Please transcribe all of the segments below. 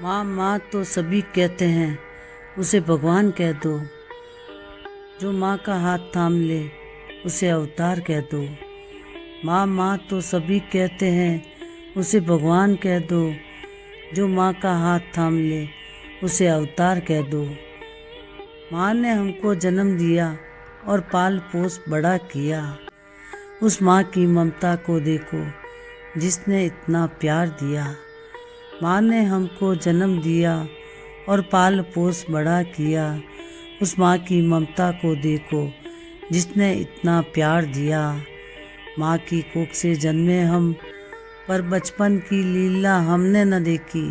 माँ माँ तो सभी कहते हैं, उसे भगवान कह दो। जो माँ का हाथ थाम ले उसे अवतार कह दो। माँ माँ तो सभी कहते हैं, उसे भगवान कह दो। जो माँ का हाथ थाम ले उसे अवतार कह दो। माँ ने हमको जन्म दिया और पाल पोस बड़ा किया। उस माँ की ममता को देखो जिसने इतना प्यार दिया। माँ ने हमको जन्म दिया और पाल पोस बड़ा किया। उस माँ की ममता को देखो जिसने इतना प्यार दिया। माँ की कोख से जन्मे हम, पर बचपन की लीला हमने न देखी।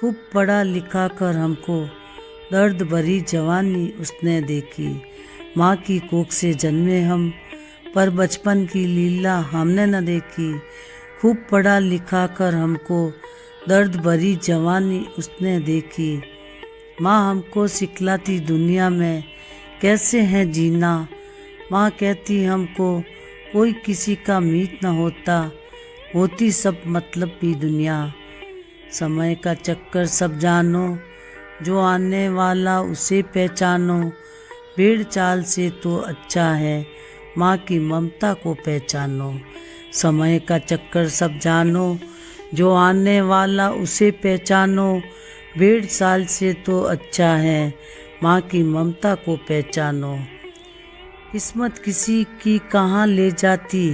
खूब पढ़ा लिखा कर हमको दर्द भरी जवानी उसने देखी। माँ की कोख से जन्मे हम, पर बचपन की लीला हमने न देखी। खूब पढ़ा लिखा कर हमको दर्द भरी जवानी उसने देखी। माँ हमको सिखलाती दुनिया में कैसे है जीना। माँ कहती हमको कोई किसी का मीत न होता, होती सब मतलब की दुनिया। समय का चक्कर सब जानो, जो आने वाला उसे पहचानो। भेड़ चाल से तो अच्छा है, माँ की ममता को पहचानो। समय का चक्कर सब जानो, जो आने वाला उसे पहचानो। भेड़ चाल से तो अच्छा है, माँ की ममता को पहचानो। किस्मत किसी की कहाँ ले जाती,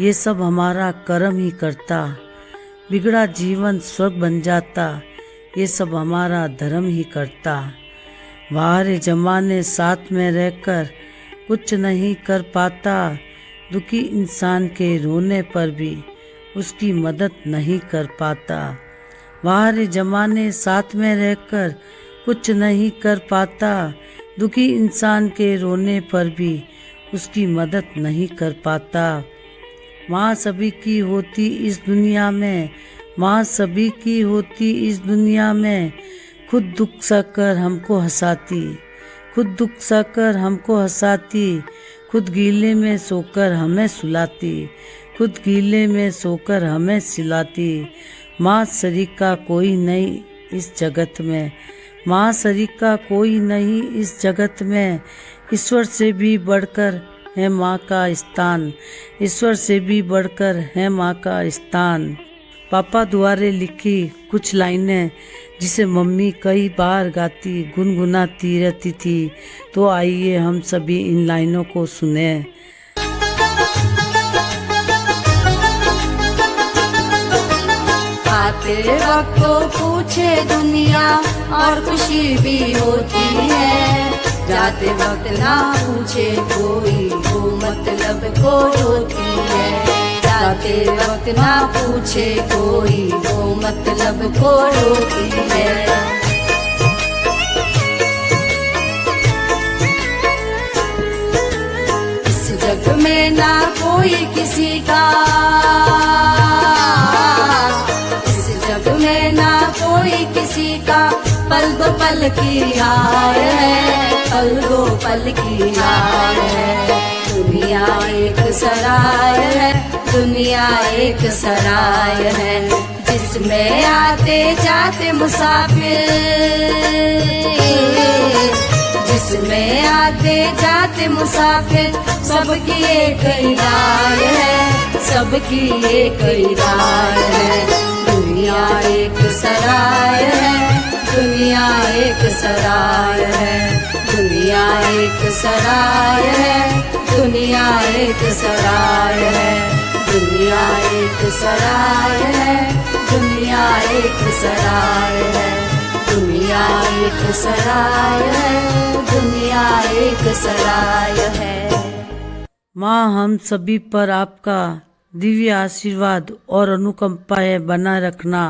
ये सब हमारा कर्म ही करता। बिगड़ा जीवन स्वर्ग बन जाता, ये सब हमारा धर्म ही करता। बाहर जमाने साथ में रहकर कुछ नहीं कर पाता। दुखी इंसान के रोने पर भी उसकी मदद नहीं कर पाता। बाहर जमाने साथ में रहकर कुछ नहीं कर पाता। दुखी इंसान के रोने पर भी उसकी मदद नहीं कर पाता। माँ सभी की होती इस दुनिया में, माँ सभी की होती इस दुनिया में। खुद दुख सहकर हमको हंसाती, खुद दुख सहकर हमको हंसाती। खुद गीले में सोकर हमें सुलाती, खुद गीले में सोकर हमें सिलाती। माँ सरीका कोई नहीं इस जगत में, माँ सरीका कोई नहीं इस जगत में। ईश्वर से भी बढ़कर है माँ का स्थान, ईश्वर से भी बढ़कर है माँ का स्थान। पापा द्वारे लिखी कुछ लाइनें जिसे मम्मी कई बार गाती गुनगुनाती रहती थी। तो आइए हम सभी इन लाइनों को सुने। आते वक्त तो पूछे दुनिया और खुशी भी होती है। जाते वक्त ना पूछे कोई, वो मतलब को होती है। जाते वक्त ना पूछे कोई, वो मतलब को होती है। इस जग में ना कोई किसी का, में ना कोई किसी का, पल दो पल की हार है, पल दो पल की हार है। दुनिया एक सराय है, दुनिया एक सराय है, जिसमें आते जाते मुसाफिर, जिसमें आते जाते मुसाफिर। सबकी एक ही राय है, सबकी एक ही राय है। दुनिया एक सराय है, दुनिया एक सराय है, दुनिया एक सराय है, दुनिया एक सराय है, दुनिया एक सराय है, दुनिया एक सराय है, दुनिया एक सराय है, दुनिया एक सराय है। माँ हम सभी पर आपका दिव्य आशीर्वाद और अनुकंपाएं बना रखना।